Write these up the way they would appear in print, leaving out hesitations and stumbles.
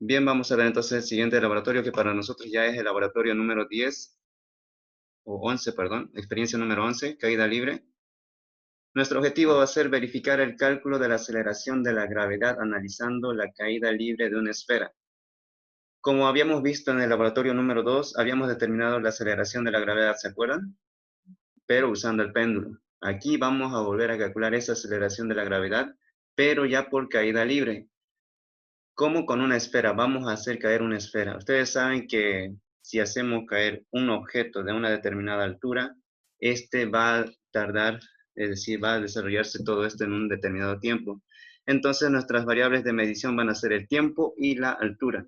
Bien, vamos a ver entonces el siguiente laboratorio, que para nosotros ya es el laboratorio número 10, o 11, perdón, experiencia número 11, caída libre. Nuestro objetivo va a ser verificar el cálculo de la aceleración de la gravedad analizando la caída libre de una esfera. Como habíamos visto en el laboratorio número 2, habíamos determinado la aceleración de la gravedad, ¿se acuerdan? Pero usando el péndulo. Aquí vamos a volver a calcular esa aceleración de la gravedad, pero ya por caída libre. ¿Cómo con una esfera? Vamos a hacer caer una esfera. Ustedes saben que si hacemos caer un objeto de una determinada altura, este va a tardar, es decir, va a desarrollarse todo esto en un determinado tiempo. Entonces nuestras variables de medición van a ser el tiempo y la altura.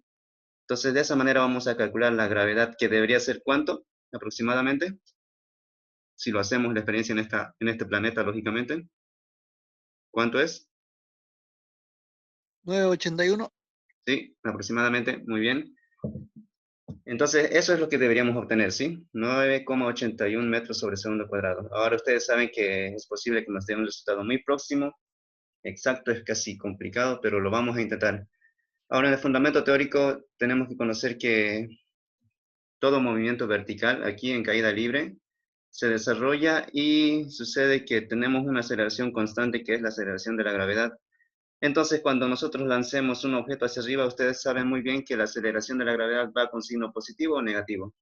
Entonces de esa manera vamos a calcular la gravedad, que debería ser ¿cuánto aproximadamente? Si lo hacemos la experiencia en este planeta, lógicamente. ¿Cuánto es? 981. Sí, aproximadamente, muy bien. Entonces, eso es lo que deberíamos obtener, ¿sí? 9,81 metros sobre segundo cuadrado. Ahora ustedes saben que es posible que nos dé un resultado muy próximo. Exacto es casi complicado, pero lo vamos a intentar. Ahora, en el fundamento teórico tenemos que conocer que todo movimiento vertical, aquí en caída libre, se desarrolla y sucede que tenemos una aceleración constante, que es la aceleración de la gravedad. Entonces, cuando nosotros lancemos un objeto hacia arriba, ustedes saben muy bien que la aceleración de la gravedad va con signo positivo o negativo.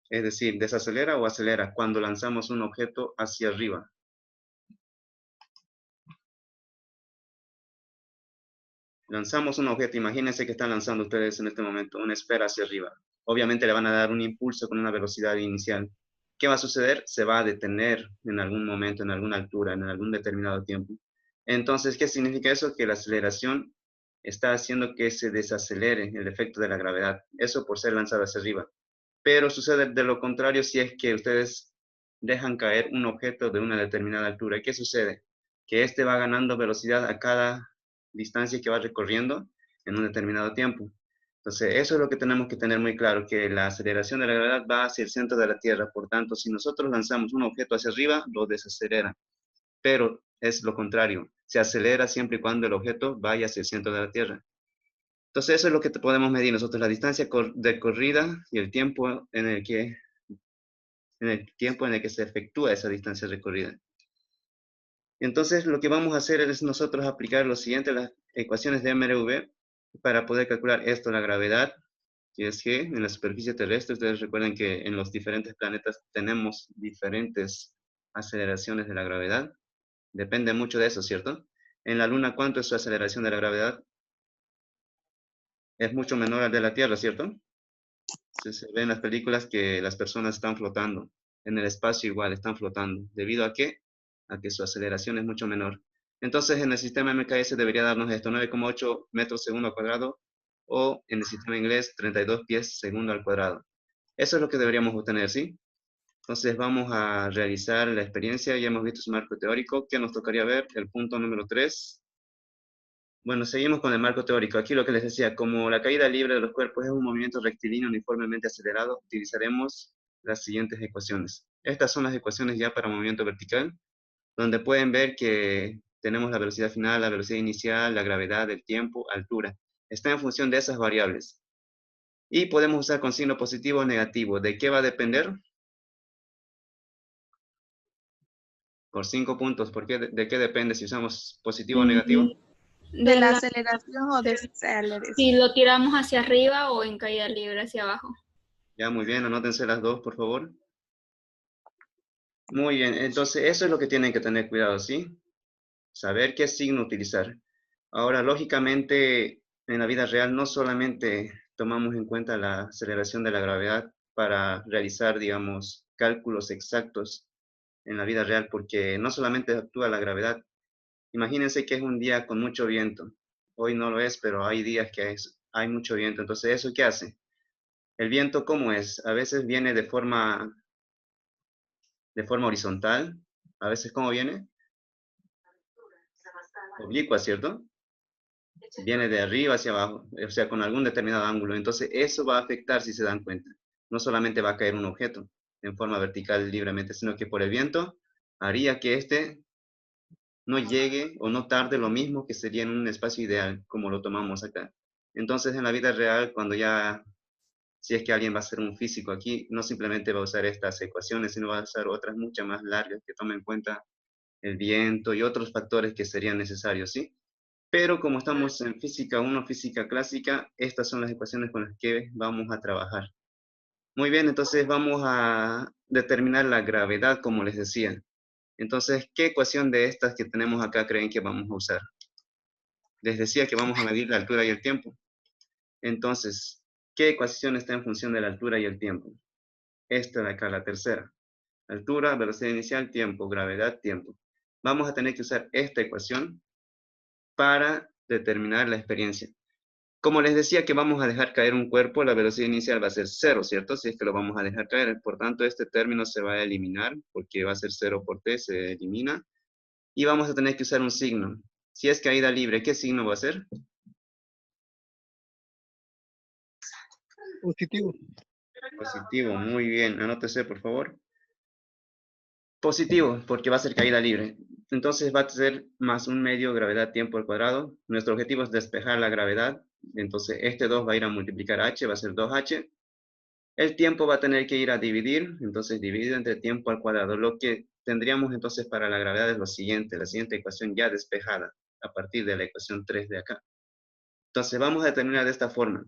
Es decir, desacelera o acelera cuando lanzamos un objeto hacia arriba. Lanzamos un objeto, imagínense que están lanzando ustedes en este momento una esfera hacia arriba. Obviamente le van a dar un impulso con una velocidad inicial. ¿Qué va a suceder? Se va a detener en algún momento, en alguna altura, en algún determinado tiempo. Entonces, ¿qué significa eso? Que la aceleración está haciendo que se desacelere el efecto de la gravedad. Eso por ser lanzado hacia arriba. Pero sucede de lo contrario si es que ustedes dejan caer un objeto de una determinada altura. ¿Qué sucede? Que este va ganando velocidad a cada distancia que va recorriendo en un determinado tiempo. Entonces, eso es lo que tenemos que tener muy claro, que la aceleración de la gravedad va hacia el centro de la Tierra. Por tanto, si nosotros lanzamos un objeto hacia arriba, lo desacelera. Pero es lo contrario, se acelera siempre y cuando el objeto vaya hacia el centro de la Tierra. Entonces, eso es lo que podemos medir nosotros, la distancia de corrida y el tiempo en el que se efectúa esa distancia recorrida. Entonces, lo que vamos a hacer es nosotros aplicar lo siguiente, las ecuaciones de MRV, para poder calcular esto, la gravedad, que es G en la superficie terrestre. Ustedes recuerdan que en los diferentes planetas tenemos diferentes aceleraciones de la gravedad. Depende mucho de eso, ¿cierto? En la Luna, ¿cuánto es su aceleración de la gravedad? Es mucho menor al de la Tierra, ¿cierto? Se ve en las películas que las personas están flotando. En el espacio igual, están flotando. ¿Debido a qué? A que su aceleración es mucho menor. Entonces, en el sistema MKS debería darnos esto, 9,8 metros segundo al cuadrado, o en el sistema inglés, 32 pies segundo al cuadrado. Eso es lo que deberíamos obtener, ¿sí? Entonces, vamos a realizar la experiencia. Ya hemos visto su marco teórico. ¿Qué nos tocaría ver? El punto número 3. Bueno, seguimos con el marco teórico. Aquí lo que les decía, como la caída libre de los cuerpos es un movimiento rectilíneo uniformemente acelerado, utilizaremos las siguientes ecuaciones. Estas son las ecuaciones ya para movimiento vertical, donde pueden ver que tenemos la velocidad final, la velocidad inicial, la gravedad, el tiempo, altura. Está en función de esas variables. Y podemos usar con signo positivo o negativo. ¿De qué va a depender? Por 5 puntos. ¿Por qué? ¿De qué depende si usamos positivo o negativo? De De la la, aceleración o desaceleración. si lo tiramos hacia arriba o en caída libre hacia abajo. Ya, muy bien. Anótense las dos, por favor. Muy bien, entonces eso es lo que tienen que tener cuidado, ¿sí? Saber qué signo utilizar. Ahora, lógicamente, en la vida real no solamente tomamos en cuenta la aceleración de la gravedad para realizar, digamos, cálculos exactos en la vida real, porque no solamente actúa la gravedad. Imagínense que es un día con mucho viento. Hoy no lo es, pero hay días que hay mucho viento. Entonces, ¿eso qué hace? El viento, ¿cómo es? A veces viene de forma horizontal. A veces, ¿cómo viene? Oblicua, ¿cierto? Viene de arriba hacia abajo, o sea, con algún determinado ángulo. Entonces, eso va a afectar si se dan cuenta. No solamente va a caer un objeto en forma vertical libremente, sino que por el viento haría que éste no llegue o no tarde lo mismo que sería en un espacio ideal, como lo tomamos acá. Entonces, en la vida real, cuando ya, si es que alguien va a ser un físico aquí, no simplemente va a usar estas ecuaciones, sino va a usar otras muchas más largas que tomen en cuenta el viento y otros factores que serían necesarios, ¿sí? Pero como estamos en física 1, física clásica, estas son las ecuaciones con las que vamos a trabajar. Muy bien, entonces vamos a determinar la gravedad, como les decía. Entonces, ¿qué ecuación de estas que tenemos acá creen que vamos a usar? Les decía que vamos a medir la altura y el tiempo. Entonces, ¿qué ecuación está en función de la altura y el tiempo? Esta de acá, la tercera. Altura, velocidad inicial, tiempo, gravedad, tiempo. Vamos a tener que usar esta ecuación para determinar la experiencia. Como les decía que vamos a dejar caer un cuerpo, la velocidad inicial va a ser 0, ¿cierto? Si es que lo vamos a dejar caer. Por tanto, este término se va a eliminar, porque va a ser 0 por t, se elimina. Y vamos a tener que usar un signo. Si es caída libre, ¿qué signo va a ser? Positivo. Positivo, muy bien. Anótese, por favor. Positivo, porque va a ser caída libre. Entonces va a ser más un medio gravedad tiempo al cuadrado. Nuestro objetivo es despejar la gravedad. Entonces este 2 va a ir a multiplicar h, va a ser 2h. El tiempo va a tener que ir a dividir, entonces dividido entre tiempo al cuadrado. Lo que tendríamos entonces para la gravedad es lo siguiente, la siguiente ecuación ya despejada, a partir de la ecuación 3 de acá. Entonces vamos a determinar de esta forma.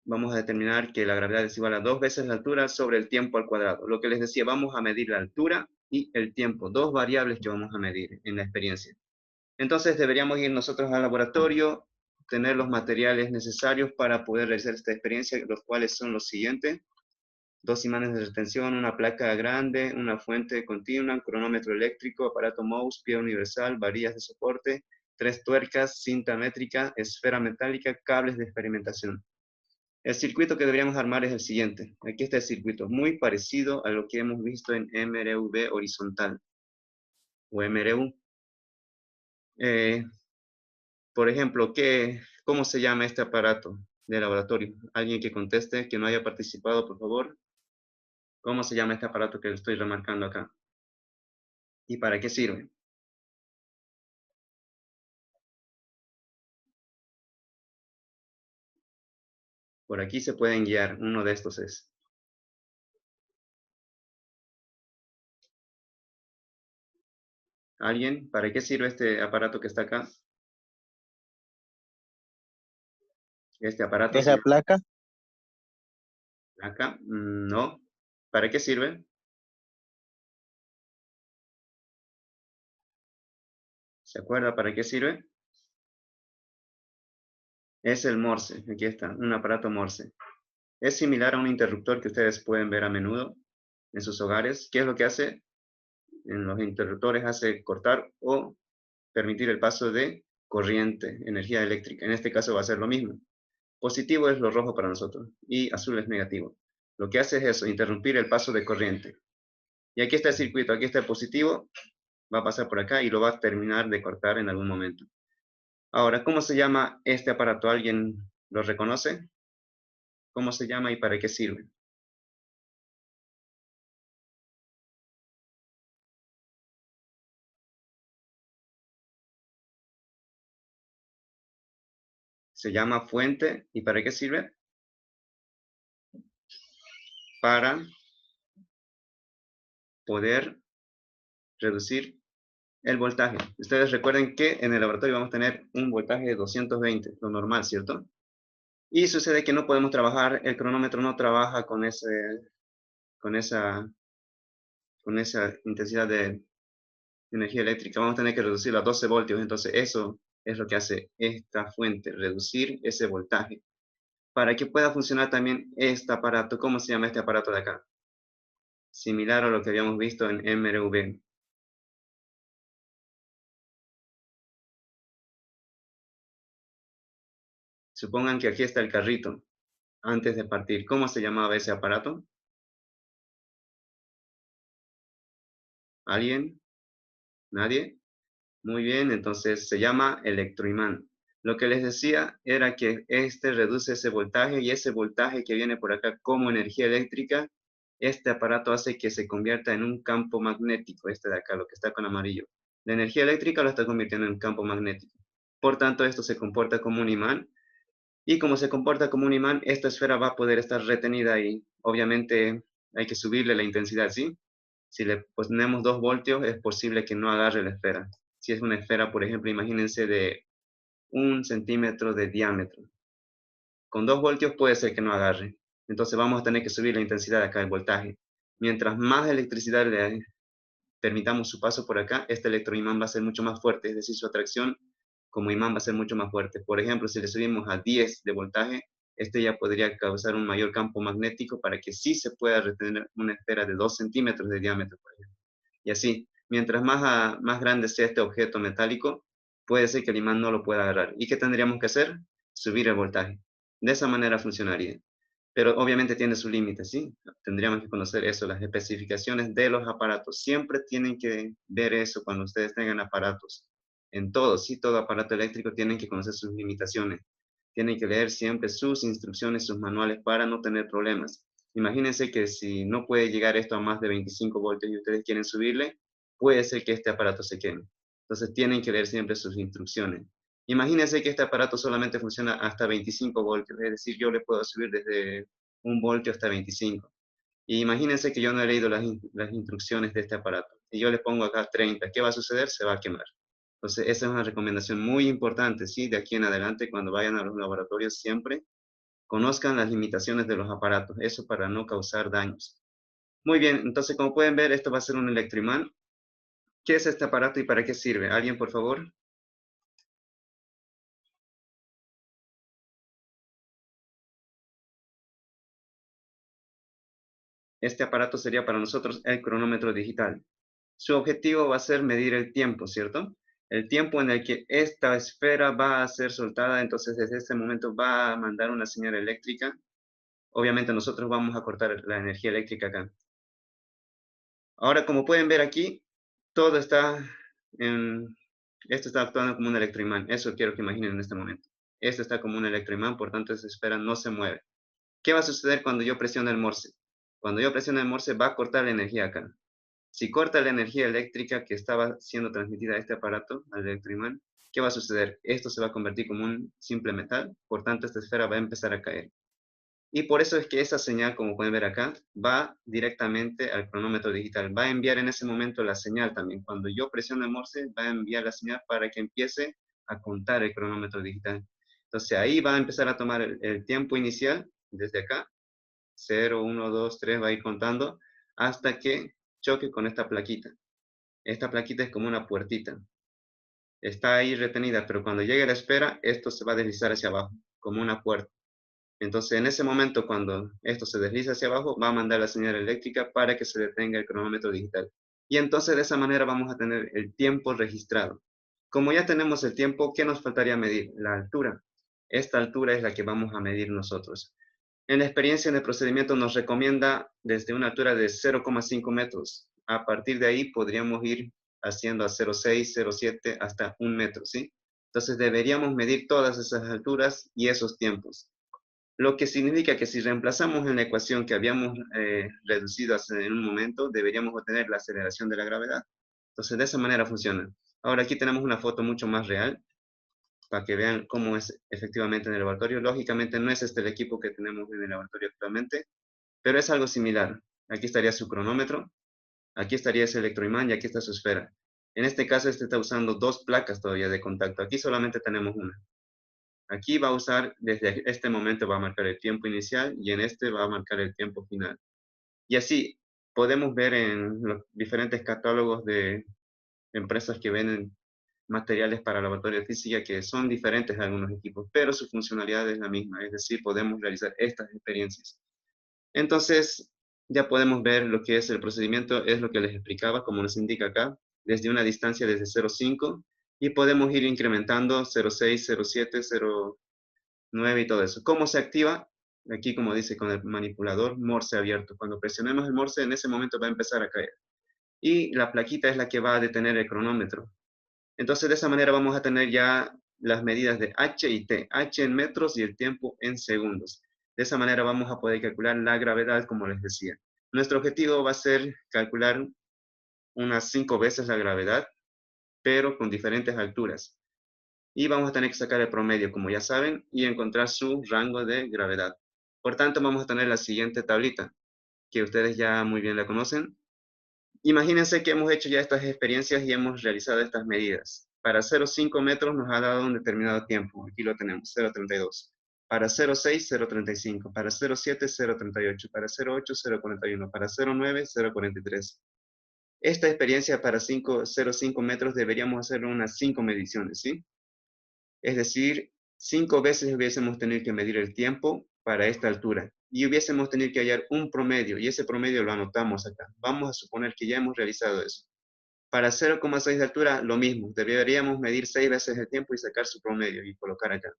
Vamos a determinar que la gravedad es igual a 2 veces la altura sobre el tiempo al cuadrado. Lo que les decía, vamos a medir la altura y el tiempo, dos variables que vamos a medir en la experiencia. Entonces deberíamos ir nosotros al laboratorio, tener los materiales necesarios para poder realizar esta experiencia, los cuales son los siguientes: 2 imanes de retención, una placa grande, una fuente continua, un cronómetro eléctrico, aparato mouse, pie universal, varillas de soporte, 3 tuercas, cinta métrica, esfera metálica, cables de experimentación. El circuito que deberíamos armar es el siguiente. Aquí está el circuito, muy parecido a lo que hemos visto en MRV horizontal o MRU. Por ejemplo, ¿cómo se llama este aparato de laboratorio? Alguien que conteste, que no haya participado, por favor. ¿Cómo se llama este aparato que le estoy remarcando acá? ¿Y para qué sirve? Por aquí se pueden guiar. Uno de estos es. ¿Alguien? ¿Para qué sirve este aparato que está acá? Este aparato Esa placa, acá. No. ¿Para qué sirve? ¿Se acuerda para qué sirve? Es el Morse. Aquí está, un aparato Morse. Es similar a un interruptor que ustedes pueden ver a menudo en sus hogares. ¿Qué es lo que hace? En los interruptores hace cortar o permitir el paso de corriente, energía eléctrica. En este caso va a ser lo mismo. Positivo es lo rojo para nosotros y azul es negativo. Lo que hace es eso, interrumpir el paso de corriente. Y aquí está el circuito, aquí está el positivo, va a pasar por acá y lo va a terminar de cortar en algún momento. Ahora, ¿cómo se llama este aparato? ¿Alguien lo reconoce? ¿Cómo se llama y para qué sirve? Se llama fuente. ¿Y para qué sirve? Para poder reducir el voltaje. Ustedes recuerden que en el laboratorio vamos a tener un voltaje de 220, lo normal, ¿cierto? Y sucede que no podemos trabajar, el cronómetro no trabaja con con esa intensidad de energía eléctrica. Vamos a tener que reducirlo a 12 voltios. Entonces eso es lo que hace esta fuente, reducir ese voltaje. Para que pueda funcionar también este aparato, ¿cómo se llama este aparato de acá? Similar a lo que habíamos visto en MRV. Supongan que aquí está el carrito antes de partir. ¿Cómo se llamaba ese aparato? ¿Alguien? ¿Nadie? Muy bien, entonces se llama electroimán. Lo que les decía era que este reduce ese voltaje y ese voltaje que viene por acá como energía eléctrica, este aparato hace que se convierta en un campo magnético, este de acá, lo que está con amarillo. La energía eléctrica lo está convirtiendo en un campo magnético. Por tanto, esto se comporta como un imán. Y como se comporta como un imán, esta esfera va a poder estar retenida ahí. Obviamente hay que subirle la intensidad, ¿sí? Si le ponemos 2 voltios, es posible que no agarre la esfera. Si es una esfera, por ejemplo, imagínense de 1 centímetro de diámetro. Con 2 voltios puede ser que no agarre. Entonces vamos a tener que subir la intensidad acá, el voltaje. Mientras más electricidad le permitamos su paso por acá, este electroimán va a ser mucho más fuerte, es decir, su atracción como imán va a ser mucho más fuerte. Por ejemplo, si le subimos a 10 de voltaje, este ya podría causar un mayor campo magnético para que sí se pueda retener una esfera de 2 centímetros de diámetro, por ejemplo. Y así, mientras más grande sea este objeto metálico, puede ser que el imán no lo pueda agarrar. ¿Y qué tendríamos que hacer? Subir el voltaje. De esa manera funcionaría. Pero obviamente tiene su límite, ¿sí? Tendríamos que conocer eso, las especificaciones de los aparatos. Siempre tienen que ver eso cuando ustedes tengan aparatos. En todo, sí, todo aparato eléctrico tienen que conocer sus limitaciones. Tienen que leer siempre sus instrucciones, sus manuales para no tener problemas. Imagínense que si no puede llegar esto a más de 25 voltios y ustedes quieren subirle, puede ser que este aparato se queme. Entonces tienen que leer siempre sus instrucciones. Imagínense que este aparato solamente funciona hasta 25 voltios, es decir, yo le puedo subir desde 1 voltio hasta 25. Y imagínense que yo no he leído las instrucciones de este aparato y yo le pongo acá 30. ¿Qué va a suceder? Se va a quemar. Entonces, esa es una recomendación muy importante, ¿sí? De aquí en adelante, cuando vayan a los laboratorios, siempre conozcan las limitaciones de los aparatos, eso para no causar daños. Muy bien, entonces, como pueden ver, esto va a ser un electroimán. ¿Qué es este aparato y para qué sirve? ¿Alguien, por favor? Este aparato sería para nosotros el cronómetro digital. Su objetivo va a ser medir el tiempo, ¿cierto? El tiempo en el que esta esfera va a ser soltada, entonces desde este momento va a mandar una señal eléctrica. Obviamente nosotros vamos a cortar la energía eléctrica acá. Ahora, como pueden ver aquí, todo está en... Esto está actuando como un electroimán. Eso quiero que imaginen en este momento. Esto está como un electroimán, por tanto esa esfera no se mueve. ¿Qué va a suceder cuando yo presione el morse? Cuando yo presione el morse va a cortar la energía acá. Si corta la energía eléctrica que estaba siendo transmitida a este aparato, al electroimán, ¿qué va a suceder? Esto se va a convertir como un simple metal, por tanto esta esfera va a empezar a caer. Y por eso es que esa señal, como pueden ver acá, va directamente al cronómetro digital. Va a enviar en ese momento la señal también. Cuando yo presiono el morse, va a enviar la señal para que empiece a contar el cronómetro digital. Entonces ahí va a empezar a tomar el tiempo inicial, desde acá, 0, 1, 2, 3, va a ir contando, hasta que choque con esta plaquita. Esta plaquita es como una puertita. Está ahí retenida, pero cuando llegue a la esfera, esto se va a deslizar hacia abajo, como una puerta. Entonces, en ese momento, cuando esto se desliza hacia abajo, va a mandar la señal eléctrica para que se detenga el cronómetro digital. Y entonces, de esa manera, vamos a tener el tiempo registrado. Como ya tenemos el tiempo, ¿qué nos faltaría medir? La altura. Esta altura es la que vamos a medir nosotros. En la experiencia, en el procedimiento, nos recomienda desde una altura de 0,5 metros. A partir de ahí, podríamos ir haciendo a 0,6, 0,7, hasta 1 metro, ¿sí? Entonces, deberíamos medir todas esas alturas y esos tiempos. Lo que significa que si reemplazamos en la ecuación que habíamos reducido en un momento, deberíamos obtener la aceleración de la gravedad. Entonces, de esa manera funciona. Ahora aquí tenemos una foto mucho más real para que vean cómo es efectivamente en el laboratorio. Lógicamente no es este el equipo que tenemos en el laboratorio actualmente, pero es algo similar. Aquí estaría su cronómetro, aquí estaría ese electroimán y aquí está su esfera. En este caso, este está usando 2 placas todavía de contacto. Aquí solamente tenemos una. Aquí va a usar, desde este momento va a marcar el tiempo inicial y en este va a marcar el tiempo final. Y así podemos ver en los diferentes catálogos de empresas que venden materiales para laboratorio de física que son diferentes a algunos equipos, pero su funcionalidad es la misma, es decir, podemos realizar estas experiencias. Entonces, ya podemos ver lo que es el procedimiento, es lo que les explicaba, como nos indica acá, desde una distancia desde 0,5 y podemos ir incrementando 0,6, 0,7, 0,9 y todo eso. ¿Cómo se activa? Aquí, como dice, con el manipulador Morse abierto. Cuando presionemos el Morse, en ese momento va a empezar a caer. Y la plaquita es la que va a detener el cronómetro. Entonces, de esa manera vamos a tener ya las medidas de H y T. H en metros y el tiempo en segundos. De esa manera vamos a poder calcular la gravedad, como les decía. Nuestro objetivo va a ser calcular unas 5 veces la gravedad, pero con diferentes alturas. y vamos a tener que sacar el promedio, como ya saben, y encontrar su rango de gravedad. Por tanto, vamos a tener la siguiente tablita, que ustedes ya muy bien la conocen. Imagínense que hemos hecho ya estas experiencias y hemos realizado estas medidas. Para 0,5 metros nos ha dado un determinado tiempo. Aquí lo tenemos, 0,32. Para 0,6, 0,35. Para 0,7, 0,38. Para 0,8, 0,41. Para 0,9, 0,43. Esta experiencia para 0,5 metros deberíamos hacer unas 5 mediciones, ¿sí? Es decir, 5 veces hubiésemos tenido que medir el tiempo para esta altura y hubiésemos tenido que hallar un promedio y ese promedio lo anotamos acá. Vamos a suponer que ya hemos realizado eso. Para 0,6 de altura, lo mismo. Deberíamos medir 6 veces el tiempo y sacar su promedio y colocar acá.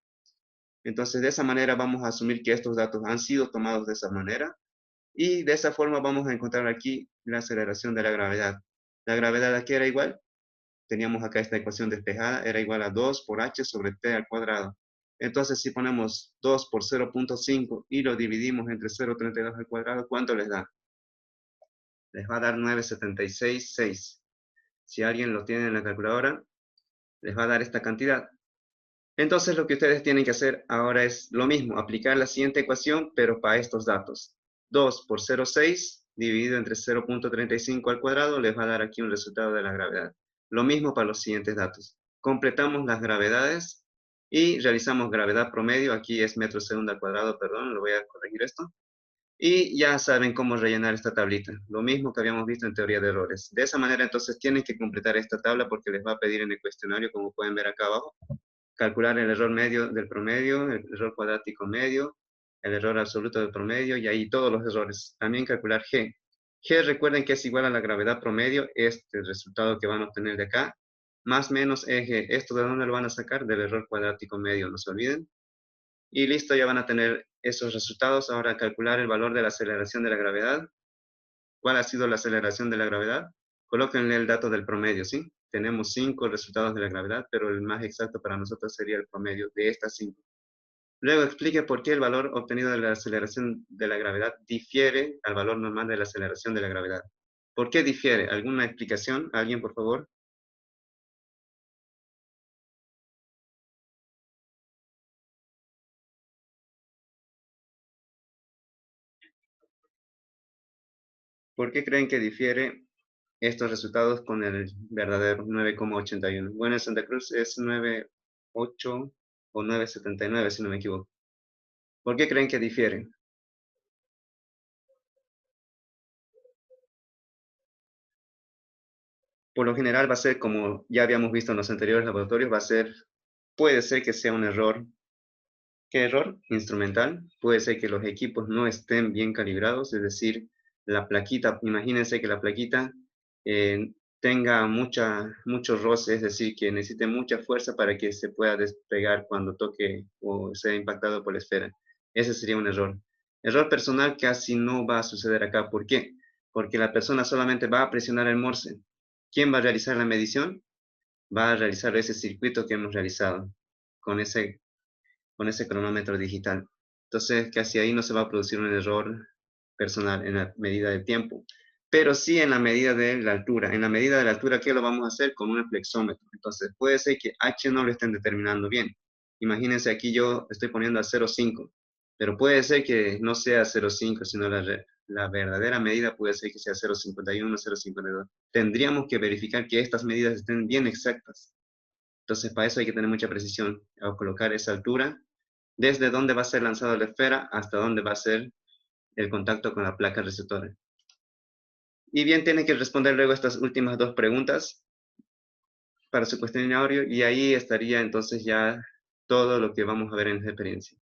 Entonces, de esa manera vamos a asumir que estos datos han sido tomados de esa manera y de esa forma vamos a encontrar aquí la aceleración de la gravedad. La gravedad aquí era igual. Teníamos acá esta ecuación despejada, era igual a 2 por h sobre t al cuadrado. Entonces, si ponemos 2 por 0,5 y lo dividimos entre 0,32 al cuadrado, ¿cuánto les da? Les va a dar 9,766. Si alguien lo tiene en la calculadora, les va a dar esta cantidad. Entonces, lo que ustedes tienen que hacer ahora es lo mismo, aplicar la siguiente ecuación, pero para estos datos. 2 por 0,6 dividido entre 0,35 al cuadrado les va a dar aquí un resultado de la gravedad. Lo mismo para los siguientes datos. Completamos las gravedades y realizamos gravedad promedio. Aquí es metro segundo al cuadrado, perdón, lo voy a corregir esto. Y ya saben cómo rellenar esta tablita. Lo mismo que habíamos visto en teoría de errores. De esa manera, entonces, tienen que completar esta tabla porque les va a pedir en el cuestionario, como pueden ver acá abajo, calcular el error medio del promedio, el error cuadrático medio, el error absoluto del promedio y ahí todos los errores. También calcular G. G, recuerden que es igual a la gravedad promedio, este resultado que van a obtener de acá, más menos eje. ¿Esto de dónde lo van a sacar? Del error cuadrático medio, no se olviden. Y listo, ya van a tener esos resultados. Ahora calcular el valor de la aceleración de la gravedad. ¿Cuál ha sido la aceleración de la gravedad? Colóquenle el dato del promedio, ¿sí? Tenemos 5 resultados de la gravedad, pero el más exacto para nosotros sería el promedio de estas 5. Luego explique por qué el valor obtenido de la aceleración de la gravedad difiere al valor normal de la aceleración de la gravedad. ¿Por qué difiere? ¿Alguna explicación? ¿Alguien, por favor? ¿Por qué creen que difiere estos resultados con el verdadero 9,81? Bueno, en Santa Cruz es 9,8 o 9,79, si no me equivoco. ¿Por qué creen que difiere? Por lo general va a ser, como ya habíamos visto en los anteriores laboratorios, puede ser que sea un error. ¿Qué error? Instrumental. Puede ser que los equipos no estén bien calibrados, es decir, la plaquita, imagínense que la plaquita tenga mucho roce, es decir, que necesite mucha fuerza para que se pueda despegar cuando toque o sea impactado por la esfera. Ese sería un error. Error personal casi no va a suceder acá. ¿Por qué? Porque la persona solamente va a presionar el morse. ¿Quién va a realizar la medición? Va a realizar ese circuito que hemos realizado con ese cronómetro digital. Entonces, casi ahí no se va a producir un error personal en la medida del tiempo, pero sí en la medida de la altura. En la medida de la altura, ¿qué lo vamos a hacer? Con un flexómetro. Entonces, puede ser que H no lo estén determinando bien. Imagínense aquí yo estoy poniendo a 0,5, pero puede ser que no sea 0,5, sino la verdadera medida puede ser que sea 0,51, 0,52. Tendríamos que verificar que estas medidas estén bien exactas. Entonces, para eso hay que tener mucha precisión al colocar esa altura, desde dónde va a ser lanzada la esfera hasta dónde va a ser el contacto con la placa receptora. Y bien, tiene que responder luego estas últimas dos preguntas para su cuestionario y ahí estaría entonces ya todo lo que vamos a ver en esta experiencia.